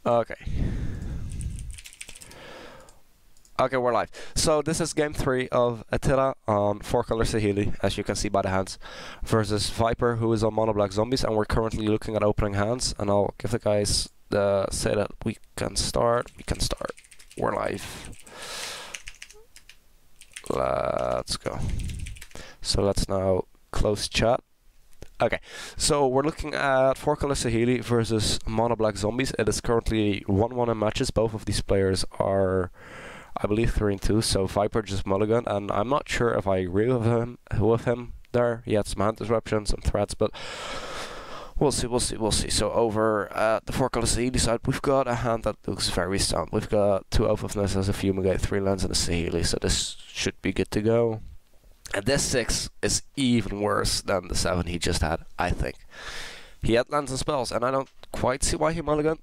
Okay. Okay, we're live. So this is game 3 of Attila on 4-color Sahili, as you can see by the hands, versus Viper, who is on mono black zombies, and we're currently looking at opening hands. And I'll give the guys the say that we can start. We can start. We're live. Let's go. So let's now close chat. Okay, so we're looking at 4-color Sahili versus mono black zombies. It is currently 1-1 in matches. Both of these players are, I believe, 3-2. So Viper just mulliganed, and I'm not sure if I agree with him there. He had some hand disruption, some threats, but we'll see. So over at the 4-color Sahili side, we've got a hand that looks very sound. We've got 2 Oath of Nissa, a Fumigate, 3 Lens, and a Sahili, so this should be good to go. And this 6 is even worse than the 7 he just had, I think. He had lands and spells, and I don't quite see why he mulliganed.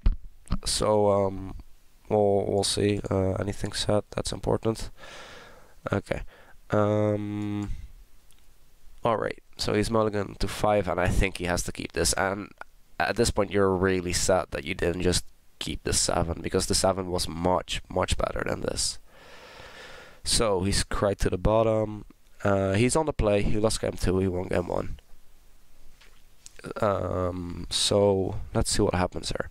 So, we'll see. Anything said that's important? Okay. Alright, so he's mulliganed to 5, and I think he has to keep this. And at this point, you're really sad that you didn't just keep the 7, because the 7 was much better than this. So, he's cried to the bottom. He's on the play. He lost game 2. He won game 1. So let's see what happens here.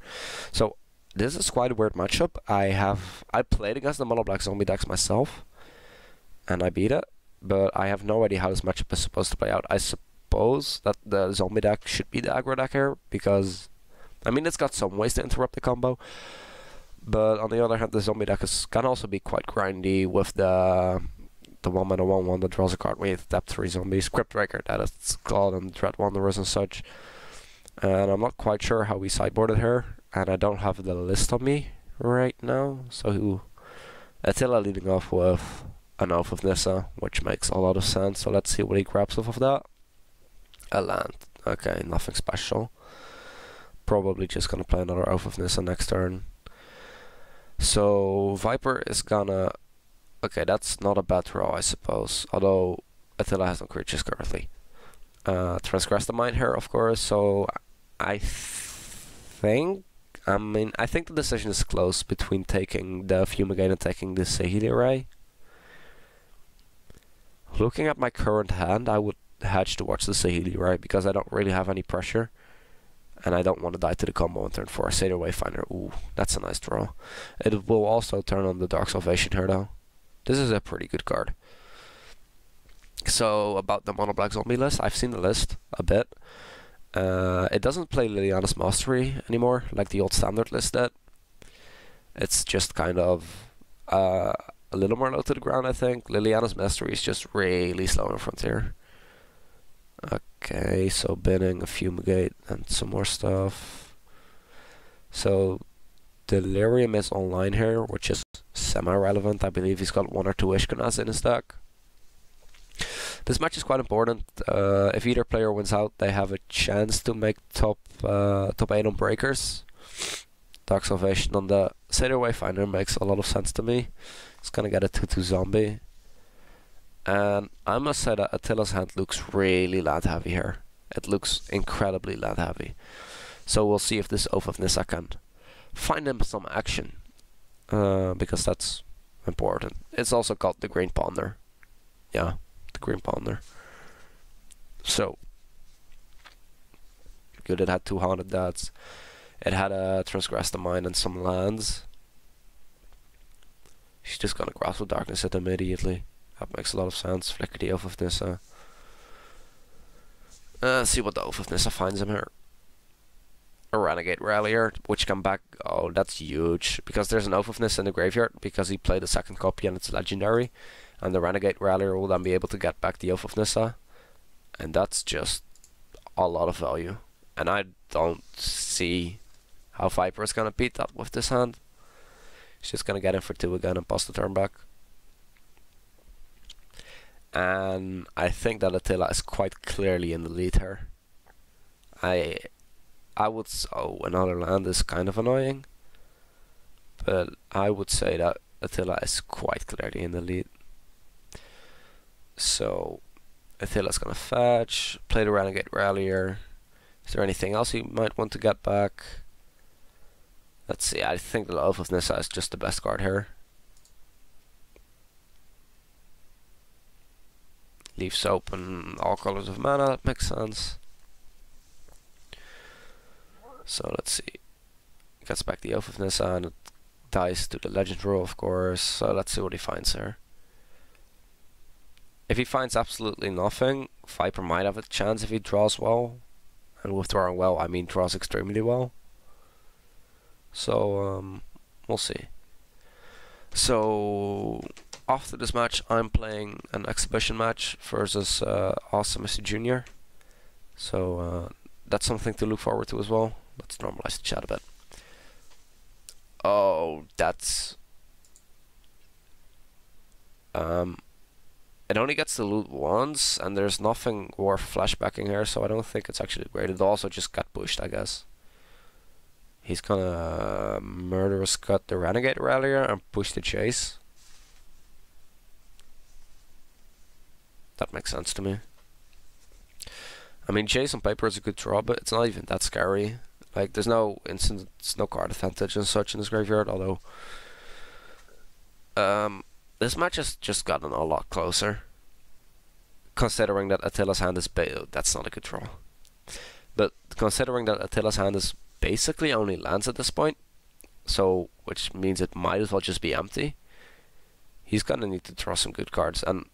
So this is quite a weird matchup. I played against the mono black zombie decks myself, and I beat it. But I have no idea how this matchup is supposed to play out. I suppose that the zombie deck should be the aggro deck here, because I mean it's got some ways to interrupt the combo. But on the other hand, the zombie deck can also be quite grindy with the 1-mana 1/1 that draws a card with Depth 3 zombies, Cryptbreaker, that is called, and Dread Wanderers and such. And I'm not quite sure how we sideboarded her, and I don't have the list on me right now. So Attila leading off with an Oath of Nissa, which makes a lot of sense. So let's see what he grabs off of that. A land. Okay, nothing special. Probably just gonna play another Oath of Nissa next turn. So Viper is gonna... Okay, that's not a bad draw, I suppose. Although Attila has no creatures currently. Transgress the Mind here, of course. So I think the decision is close between taking the Fumigate and taking the Sahili Array. Looking at my current hand, I would hedge towards the Sahili Array because I don't really have any pressure, and I don't want to die to the combo on turn 4. Satyr Wayfinder. Ooh, that's a nice draw. It will also turn on the Dark Salvation here, though. This is a pretty good card. So, about the mono black zombie list, I've seen the list a bit. It doesn't play Liliana's Mastery anymore, like the old standard list did. It's just kind of a little more low to the ground, I think. Liliana's Mastery is just really slow in Frontier. Okay, so binning, a Fumigate, and some more stuff. So, Delirium is online here, which is semi-relevant. I believe he's got 1 or 2 Ishkanas in his deck. This match is quite important. If either player wins out, they have a chance to make top 8 on breakers. Dark Salvation on the Satyr Wayfinder makes a lot of sense to me. It's gonna get a 2/2 zombie. And I must say that Attila's hand looks really land heavy here. It looks incredibly land heavy. So we'll see if this Oath of Nissa can find him some action. Because that's important. It's also called the Green Ponder. Yeah, the Green Ponder. So, good, it had 2 Haunted Dads. It had a Transgress the Mind and some lands. She's just gonna Grasp of Darkness it immediately. That makes a lot of sense. Flicker the Oath of Nissa. See what the Oath of Nissa finds him here. A Renegade Rallier, which can back... Oh, that's huge. Because there's an Oath of Nissa in the graveyard, because he played a 2nd copy and it's legendary. And the Renegade Rallier will then be able to get back the Oath of Nissa. And that's just a lot of value. And I don't see how Viper is going to beat that with this hand. He's just going to get in for 2 again and pass the turn back. And I think that Attila is quite clearly in the lead here. I would... Oh, another land is kind of annoying. But I would say that Attila is quite clearly in the lead. So, Attila's gonna fetch, play the Renegade Rallier. Is there anything else he might want to get back? Let's see, I think the Oath of Nissa is just the best card here. Leaves open all colors of mana, that makes sense. So let's see. Gets back the Oath of Nissa and it dies to the Legend Rule, of course. So let's see what he finds here. If he finds absolutely nothing, Viper might have a chance if he draws well. And with drawing well, I mean draws extremely well. So, we'll see. So, after this match, I'm playing an exhibition match versus Awesome Mr. Jr. So, that's something to look forward to as well. Let's normalize the chat a bit. Oh, that's... it only gets to loot once, and there's nothing worth flashbacking here, so I don't think it's actually great. It also just got pushed, I guess. He's gonna murderous cut the Renegade Rallier and push the Chase. That makes sense to me. I mean, Chase on paper is a good draw, but it's not even that scary. Like, there's no instance, no card advantage and such in this graveyard, although... this match has just gotten a lot closer. Considering that Attila's hand is... that's not a good draw. But considering that Attila's hand is basically only lands at this point, so which means it might as well just be empty. He's gonna need to draw some good cards, and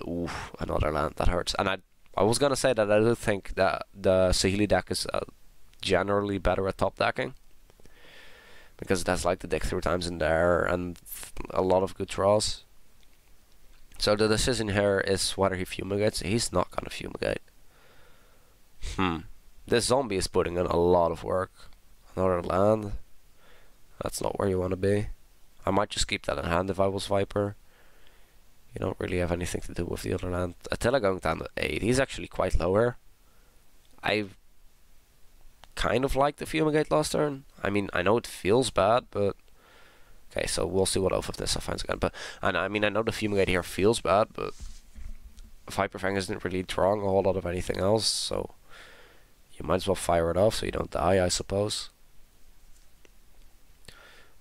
ooh, another land, that hurts. And I was gonna say that I do think that the Saheeli deck is generally better at top decking, because it has like the dig through times in there and a lot of good draws. So the decision here is whether he fumigates. He's not gonna fumigate. This zombie is putting in a lot of work. Another land. That's not where you want to be. I might just keep that in hand if I was Viper. You don't really have anything to do with the other land. Atilla going down to 8. He's actually quite lower. I kind of like the fumigate last turn. I mean, I know it feels bad, but... Okay, so we'll see what Oath of Nissa finds again. But, and I mean, I know the fumigate here feels bad, but... Viperfang isn't really drawing a whole lot of anything else, so... You might as well fire it off so you don't die, I suppose.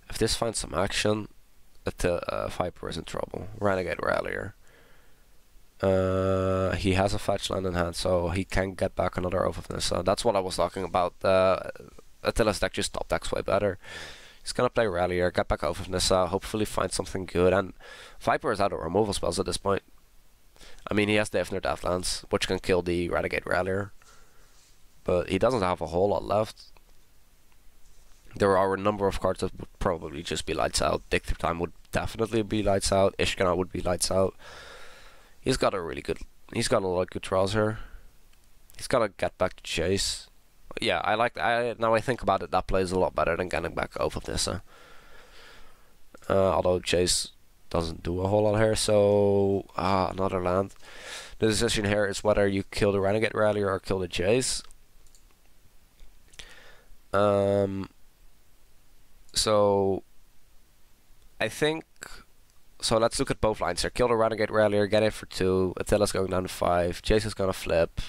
If this finds some action, Viper is in trouble. Renegade Rallier. He has a fetch land in hand, so he can get back another Oath of Nissa. That's what I was talking about. Attila's deck just top decks way better. He's gonna play Rallier, get back Oath of Nissa, hopefully find something good. And Viper is out of removal spells at this point. I mean, he has the Ifnir Deathlands, which can kill the Renegade Rallier. But he doesn't have a whole lot left. There are a number of cards that would probably just be lights out. Dig Through Time would definitely be lights out. Ishgana would be lights out. He's got a lot of good draws here. He's got to get back to Chase. Yeah, now I think about it, that plays a lot better than getting back Oath of Nissa. Although Chase doesn't do a whole lot here, so... another land. The decision here is whether you kill the Renegade Rallier or kill the Chase. So I think so. Let's look at both lines here. Kill the Renegade Rallier, get it for 2. Attila's going down to 5. Chase is gonna flip,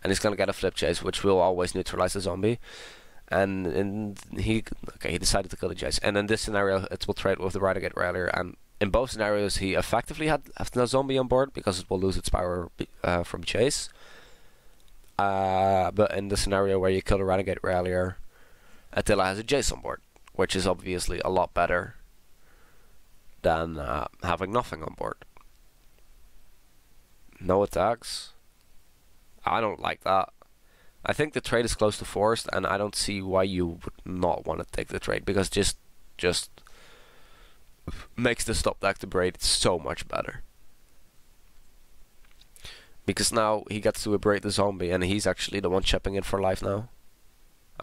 and he's gonna get a flip Chase, which will always neutralize the zombie. And he decided to kill the Chase. And in this scenario, it will trade with the Renegade Rallier. And in both scenarios, he effectively had no zombie on board because it will lose its power from Chase. But in the scenario where you kill the Renegade Rallier, Attila has a Jace on board, which is obviously a lot better than having nothing on board. No attacks. I don't like that. I think the trade is close to forced, and I don't see why you would not want to take the trade, because just makes the stop deck to braid so much better. Because now he gets to abrade the zombie, and he's actually the one chipping in for life now.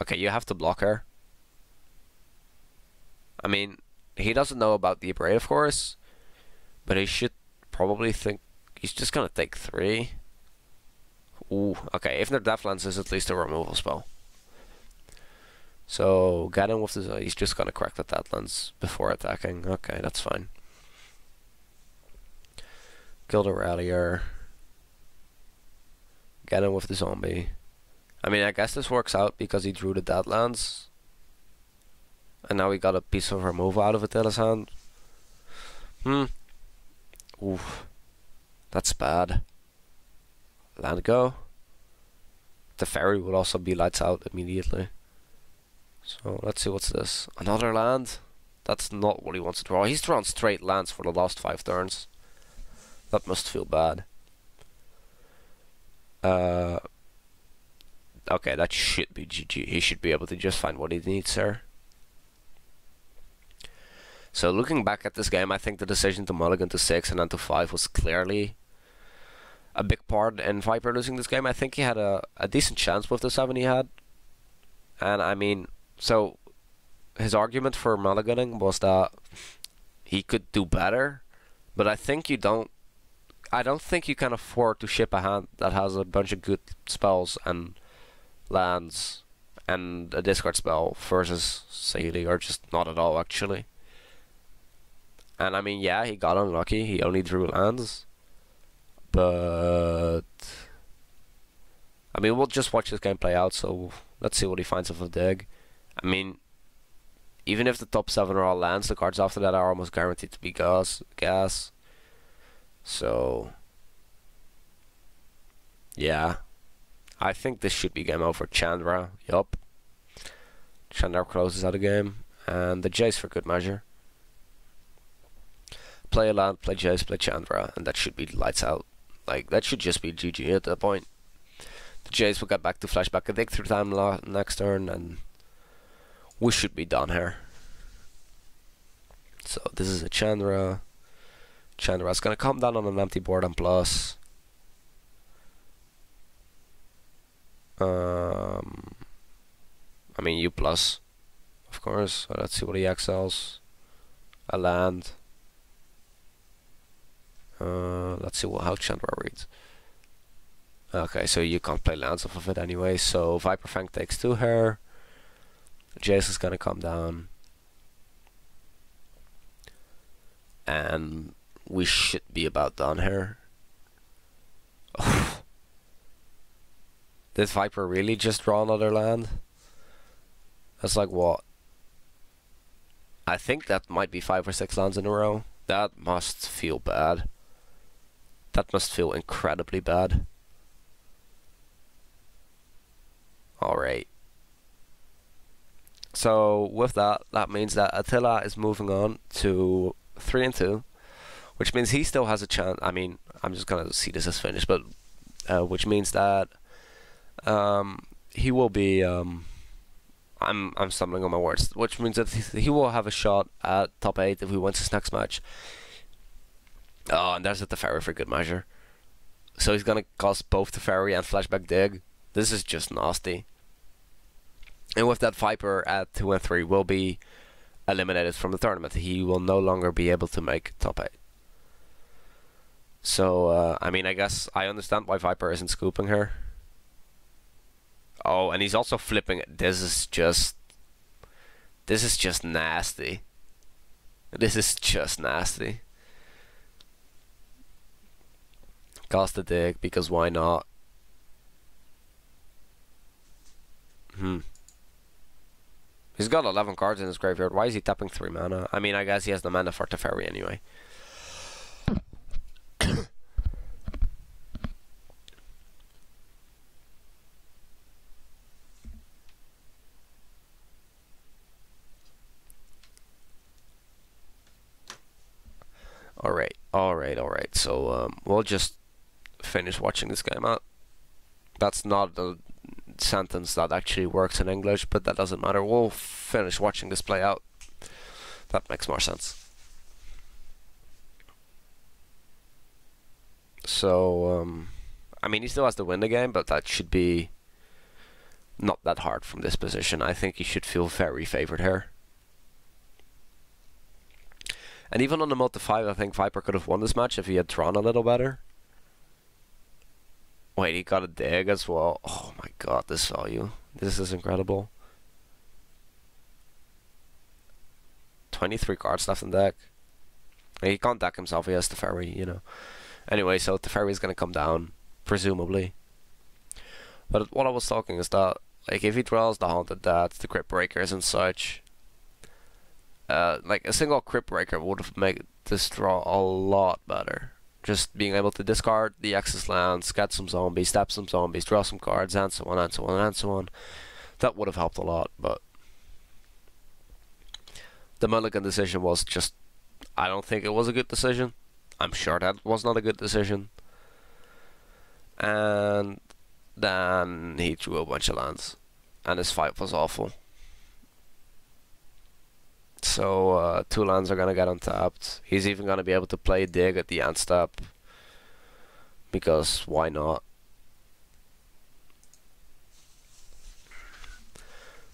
Okay, you have to block her. I mean, he doesn't know about the abrade, of course, but he should probably think he's just gonna take 3. Ooh, okay, Ifnir Deathlands is at least a removal spell. So, get him with his... he's just gonna crack the Deathlands before attacking. Okay, that's fine. Kill the Rallier. Get him with the zombie. I mean, I guess this works out because he drew the Deadlands. And now we got a piece of removal out of Attila's hand. Oof. That's bad. Land go. The ferry would also be lights out immediately. So let's see, what's this? Another land? That's not what he wants to draw. He's drawn straight lands for the last 5 turns. That must feel bad. Okay, that should be GG. He should be able to just find what he needs there. So looking back at this game, I think the decision to mulligan to 6 and then to 5 was clearly a big part in Viper losing this game. I think he had a decent chance with the 7 he had. And I mean, so his argument for mulliganing was that he could do better, but I don't think you can afford to ship a hand that has a bunch of good spells and lands and a discard spell versus Sadie, or just not at all actually. And I mean, yeah, he got unlucky, he only drew lands, but I mean, we'll just watch this game play out, so let's see what he finds of a dig. I mean, even if the top 7 are all lands, the cards after that are almost guaranteed to be gas. So yeah, I think this should be game over. Chandra, yup. Chandra closes out the game, and the Jace for good measure. Play a land, play Jace, play Chandra, and that should be lights out. Like, that should just be GG at that point. The Jace will get back to flashback a dig through time next turn, and we should be done here. So this is a Chandra. Chandra's gonna come down on an empty board and plus. I mean, U plus, of course. So let's see what he excels. A land. Let's see how Chandra reads. Okay, so you can't play lands off of it anyway. So Viperfang takes 2 here. Jace is gonna come down, and we should be about done here. Did Viper really just draw another land? That's like what? I think that might be 5 or 6 lands in a row. That must feel bad. That must feel incredibly bad. Alright. So with that, that means that Atilla is moving on to 3 and 2, which means he still has a chance. I mean, I'm just gonna see this as finished, but which means that he will be. I'm stumbling on my words. Which means that he will have a shot at top 8 if he wins his next match. Oh, and there's the Teferi for good measure. So he's gonna cost both Teferi and flashback dig. This is just nasty. And with that, Viper at 2 and 3 will be eliminated from the tournament. He will no longer be able to make top 8. So, I mean, I guess I understand why Viper isn't scooping her. Oh, and he's also flipping it. This is just nasty. This is just nasty. Cast a dig, because why not? He's got 11 cards in his graveyard. Why is he tapping 3 mana? I mean, I guess he has the mana for Teferi anyway. Alright. So, we'll just finish watching this game out. That's not a sentence that actually works in English, but that doesn't matter. We'll finish watching this play out. That makes more sense. So, I mean, he still has to win the game, but that should be not that hard from this position. I think he should feel very favored here. And even on the multi 5, I think Viper could have won this match if he had drawn a little better. Wait, he got a dig as well. Oh my god, this value. This is incredible. 23 cards left in deck. He can't deck himself, he has Teferi, you know. Anyway, so Teferi is going to come down, presumably. But what I was talking is that, like, if he draws the Haunted Death, the Crypt Breakers and such, like a single crypt breaker would have made this draw a lot better. Just being able to discard the excess lands, get some zombies, step some zombies, draw some cards, and so on, and so on, and so on. That would have helped a lot, but the mulligan decision was just... I don't think it was a good decision. I'm sure that was not a good decision. And then he drew a bunch of lands, and his fight was awful. So 2 lands are gonna get untapped. He's even gonna be able to play Dig at the end step, because why not?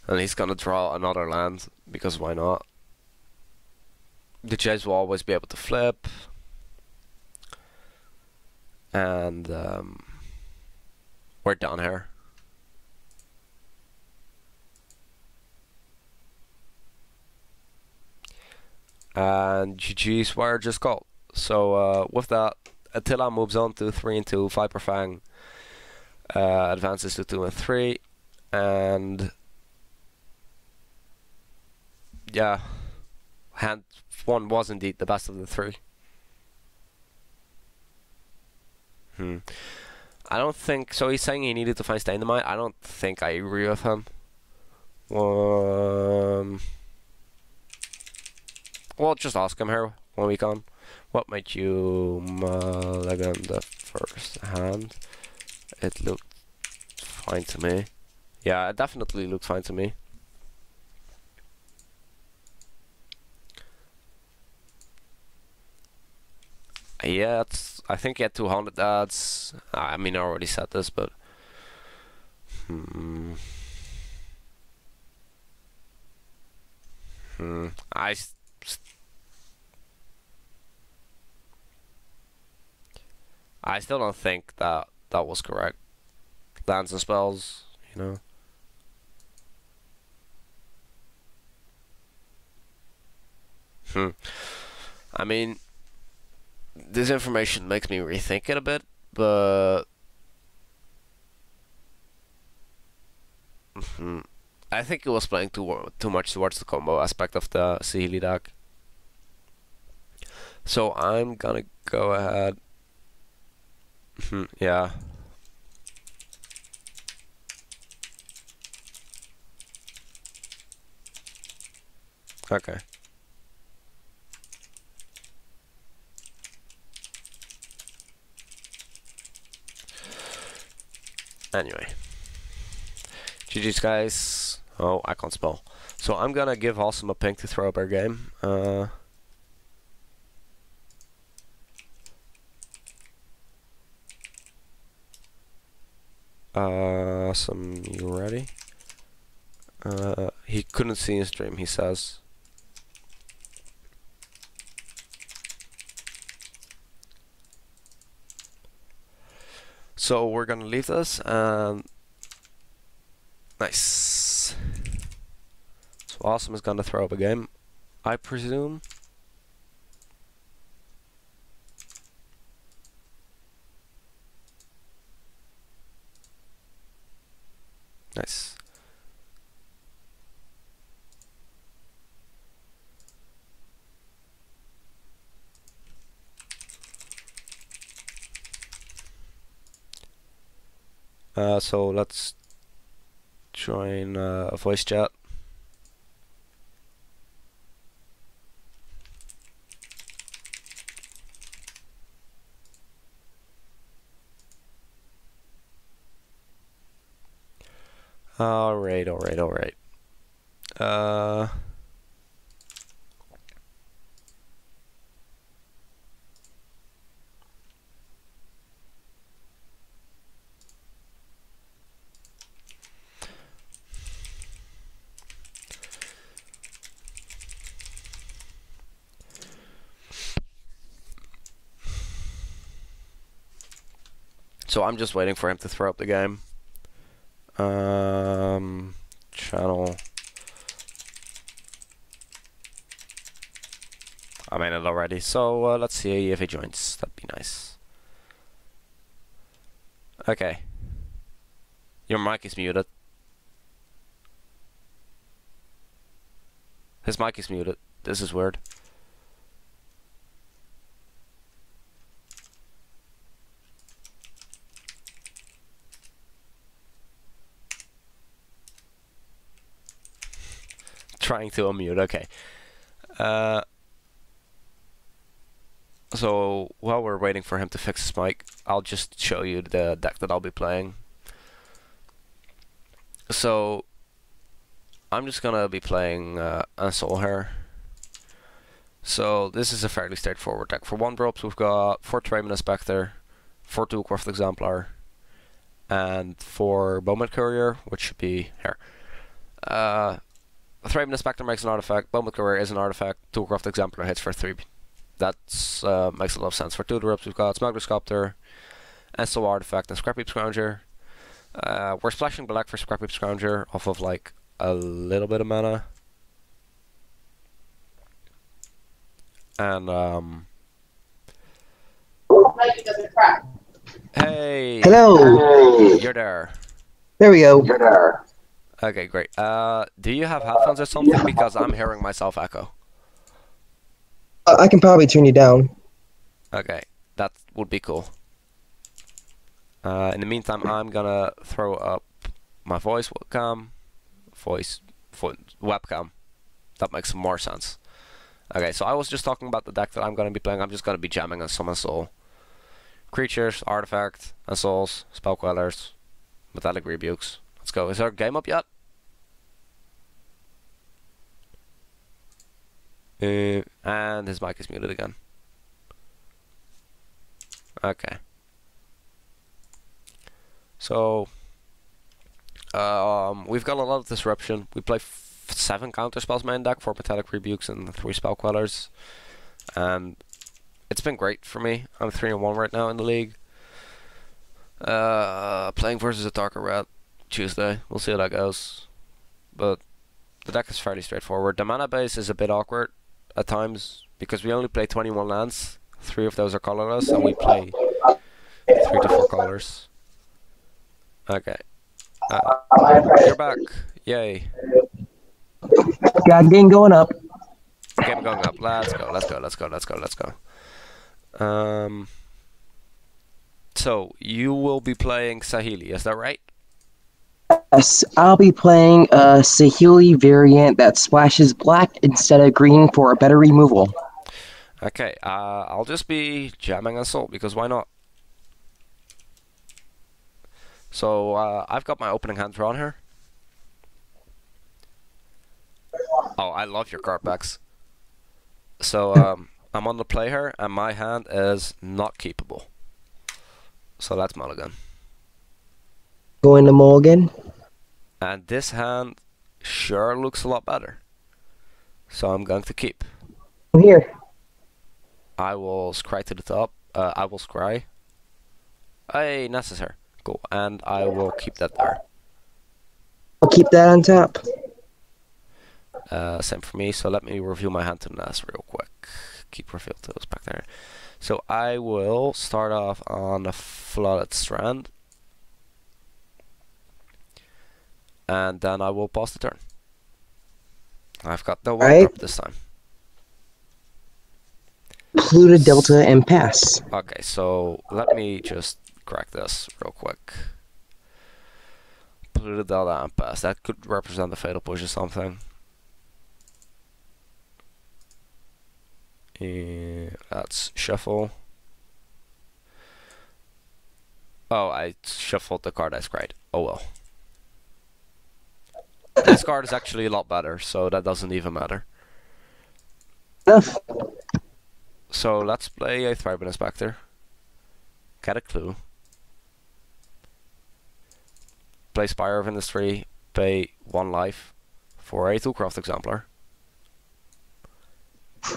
And he's gonna draw another land, because why not? The Jays will always be able to flip. And we're done here. And GG's wire just called. So with that, Atilla moves on to 3 and 2. Viperfang advances to 2 and 3. And yeah, hand 1 was indeed the best of the 3. I don't think so. He's saying he needed to find Dynamite. I don't think I agree with him. Well, just ask him here when we can. What made you mulligan the first hand? It looked fine to me. Yeah, it definitely looked fine to me. Yeah, I think he had 200 ads. I mean, I already said this, but I still don't think that was correct. Lands and spells, you know. I mean, this information makes me rethink it a bit, but I think he was playing too much towards the combo aspect of the Sihili deck. So I'm gonna go ahead. Yeah. Okay. Anyway. GG's guys. Oh, I can't spell. So I'm gonna give Awesome a pink to throw up our game. Awesome, you ready? He couldn't see his stream, he says. So we're gonna leave this and nice. So Awesome is gonna throw up a game, I presume. Nice. So let's join a voice chat. Alright. So I'm just waiting for him to throw up the game. Channel. I made it already, so let's see if he joins. That'd be nice. Okay. Your mic is muted. His mic is muted. This is weird. Trying to unmute, okay. So while we're waiting for him to fix his mic, I'll just show you the deck that I'll be playing. So I'm just gonna be playing Soul here. So this is a fairly straightforward deck. For 1 drops we've got 4 Trayman Inspector, 4 Toolcraft Exemplar, and 4 Bowman Courier, which should be here. Trayman Inspector makes an artifact, Bowman Courier is an artifact, Toolcraft Exemplar hits for 3. That's makes a lot of sense. For 2 drops we've got Smuggler Sculptor, Enso Artifact, and Scrapheap Scrounger. We're splashing black for Scrapheap Scrounger off of like a little bit of mana. And hey, hello. You're there. There we go. You're there. Okay, great. Do you have headphones or something? Because I'm hearing myself echo. I can probably turn you down. Okay, that would be cool. In the meantime, I'm gonna throw up my voice webcam. Webcam. That makes more sense. Okay, so I was just talking about the deck that I'm gonna be playing. I'm just gonna be jamming on Summon Soul. Creatures, Artifact, and Souls, Spell Quellers, Metallic Rebukes. Let's go. Is our game up yet? And his mic is muted again. Okay. So we've got a lot of disruption. We play 7 counterspells main deck, 4 Metallic Rebukes and 3 Spell Quellers, and it's been great for me. I'm 3-1 right now in the league. Playing versus a darker red Tuesday. We'll see how that goes. But the deck is fairly straightforward. The mana base is a bit awkward at times because we only play 21 lands. 3 of those are colorless, and we play 3 to 4 colors. Okay. You're back. Yay. Got game going up. Game going up. Let's go. Let's go. Let's go. Let's go. Let's go. So you will be playing Saheeli, is that right? Yes, I'll be playing a Saheeli variant that splashes black instead of green for a better removal. Okay, I'll just be jamming Assault because why not? So I've got my opening hand drawn here. Oh, I love your card backs. So I'm on the play here, and my hand is not keepable. So that's mulligan. Going to mulligan. And this hand sure looks a lot better. So I'm going to keep. I'm here. I will scry to the top. I will scry. Hey, necessary. Cool. And I will keep that there. I'll keep that on top. Same for me. So let me review my hand to Ness real quick. Keep reveal tools back there. So I will start off on a Flooded Strand. And then I will pause the turn. I've got the one drop this time. Pluto, Delta, and pass. Okay, so let me just crack this real quick. Pluto, Delta, and pass. That could represent the Fatal Push or something. Let's shuffle. Oh, I shuffled the card I scried. Oh well. This card is actually a lot better, so that doesn't even matter. Enough. So let's play a Thriben Inspector. Get a clue. Play Spire of Industry. Pay 1 life for a Toolcraft Exemplar.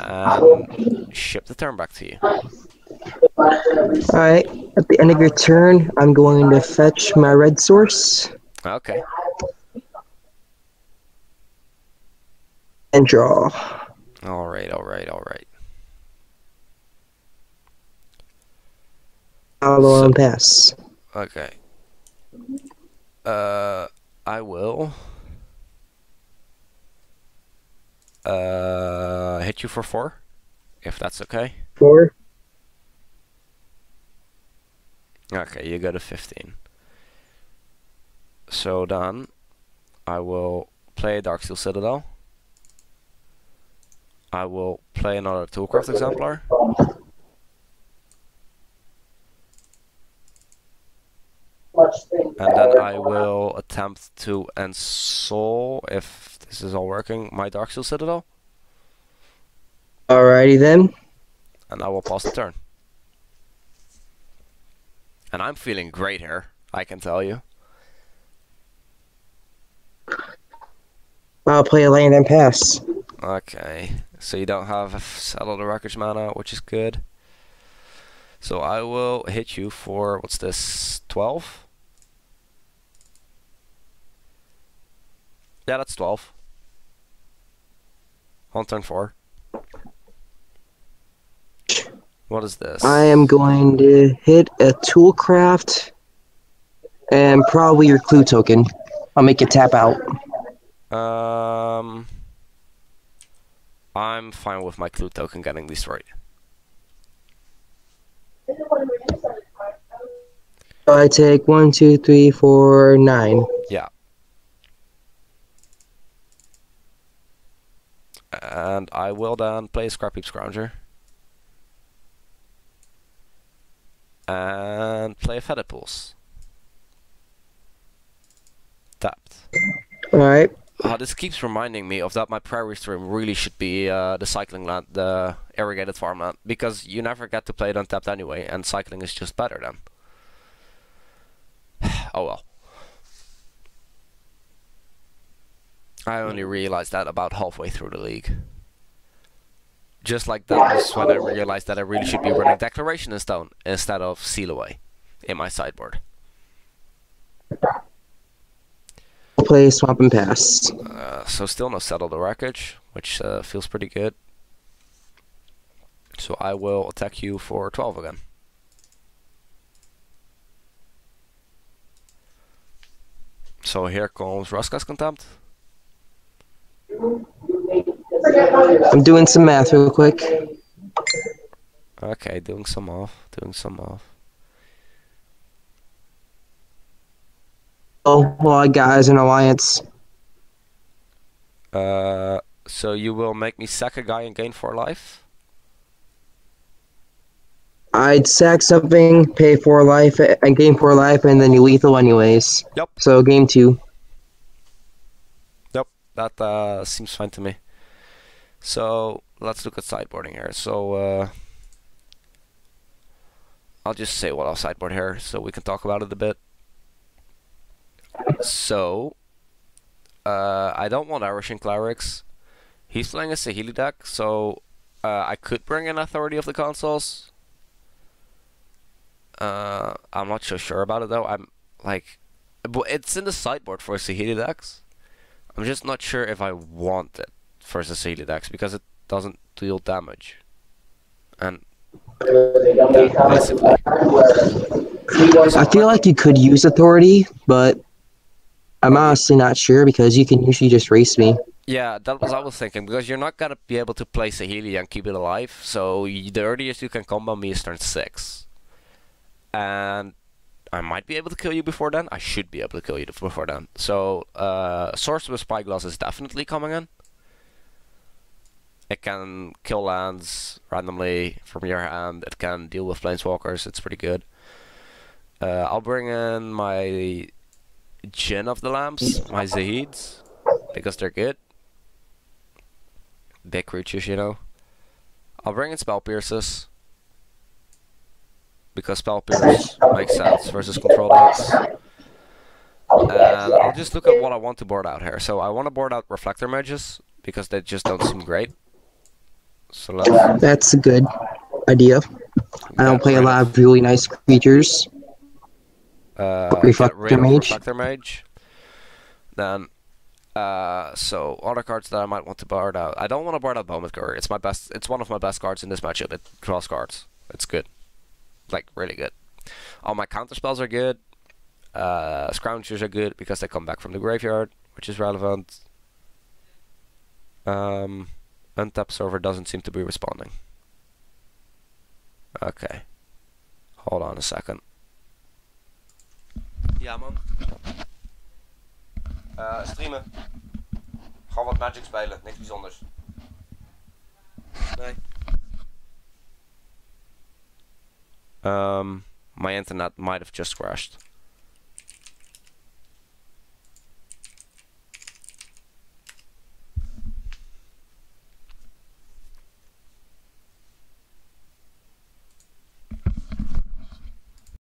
And ship the turn back to you. Alright, at the end of your turn, I'm going to fetch my red source. Okay. And draw. Alright, alright, alright. Follow and pass. Okay. I will hit you for 4, if that's okay. 4. Okay, you go to 15. So then I will play Darksteel Citadel. I will play another Toolcraft Exemplar. And then I will attempt to ensoul, if this is all working, my Darksteel Citadel. Alrighty then. And I will pause the turn. And I'm feeling great here, I can tell you. I'll play a land and pass. Okay, so you don't have Settle the Wreckage mana, which is good. So I will hit you for, what's this, 12? Yeah, that's 12. On turn 4. What is this? I am going to hit a Toolcraft and probably your clue token. I'll make it tap out. I'm fine with my clue token getting destroyed. I take 1, 2, 3, 4, 9. Yeah. And I will then play Scrapheap Scrounger. And play a Fetid Pulse. Tapped. Alright. This keeps reminding me of that my prairie stream really should be the cycling land, the irrigated farmland, because you never get to play it untapped anyway, and cycling is just better then. Oh well. I only realized that about halfway through the league. Just like that was when I realized that I really should be running Declaration in Stone instead of Seal Away in my sideboard. I'll play Swamp and Pass. So still no Settle the Wreckage, which feels pretty good. So I will attack you for 12 again. So here comes Ruska's Contempt. I'm doing some math real quick. Okay, doing some off. Oh, well, I got as an alliance. So you will make me sack a guy and gain 4 life? I'd sack something, pay 4 life, and gain 4 life, and then you lethal anyways. Yep. So game 2. Yep, that seems fine to me. So let's look at sideboarding here. So I'll just say what I'll sideboard here so we can talk about it a bit. So I don't want Irishing Clerics. He's playing a Saheeli deck, so I could bring in Authority of the Consuls. I'm not so sure about it though. I'm like, it's in the sideboard for Saheeli decks. I'm just not sure if I want it for Saheeli decks because it doesn't deal damage. And basically. I feel like you could use Authority, but I'm honestly not sure because you can usually just race me. Yeah, that was I was thinking, because you're not gonna be able to play Saheeli and keep it alive, so the earliest you can combo me is turn 6. And I might be able to kill you before then. I should be able to kill you before then. So, Sorcerer's Spyglass is definitely coming in. It can kill lands randomly from your hand. It can deal with Planeswalkers. It's pretty good. I'll bring in my Djinn of the Lamps, my Zahids, because they're good. Big creatures, you know. I'll bring in Spell Pierces, because Spell Pierce makes sense versus control decks. And I'll just look at what I want to board out here. So I want to board out Reflector Mages, because they just don't seem great. So that's a good idea. I don't play a lot of really nice creatures. Reflector Mage. Then, so other cards that I might want to board out. I don't want to board out Bowman Courier. It's my best. It's one of my best cards in this matchup. It draws cards. It's good, like really good. All my counter spells are good. Scroungers are good because they come back from the graveyard, which is relevant. Untap server doesn't seem to be responding. Okay. Hold on a second. Ja man. Streamen. Gewoon wat Magic spelen, niks bijzonders. Nee. My internet might have just crashed.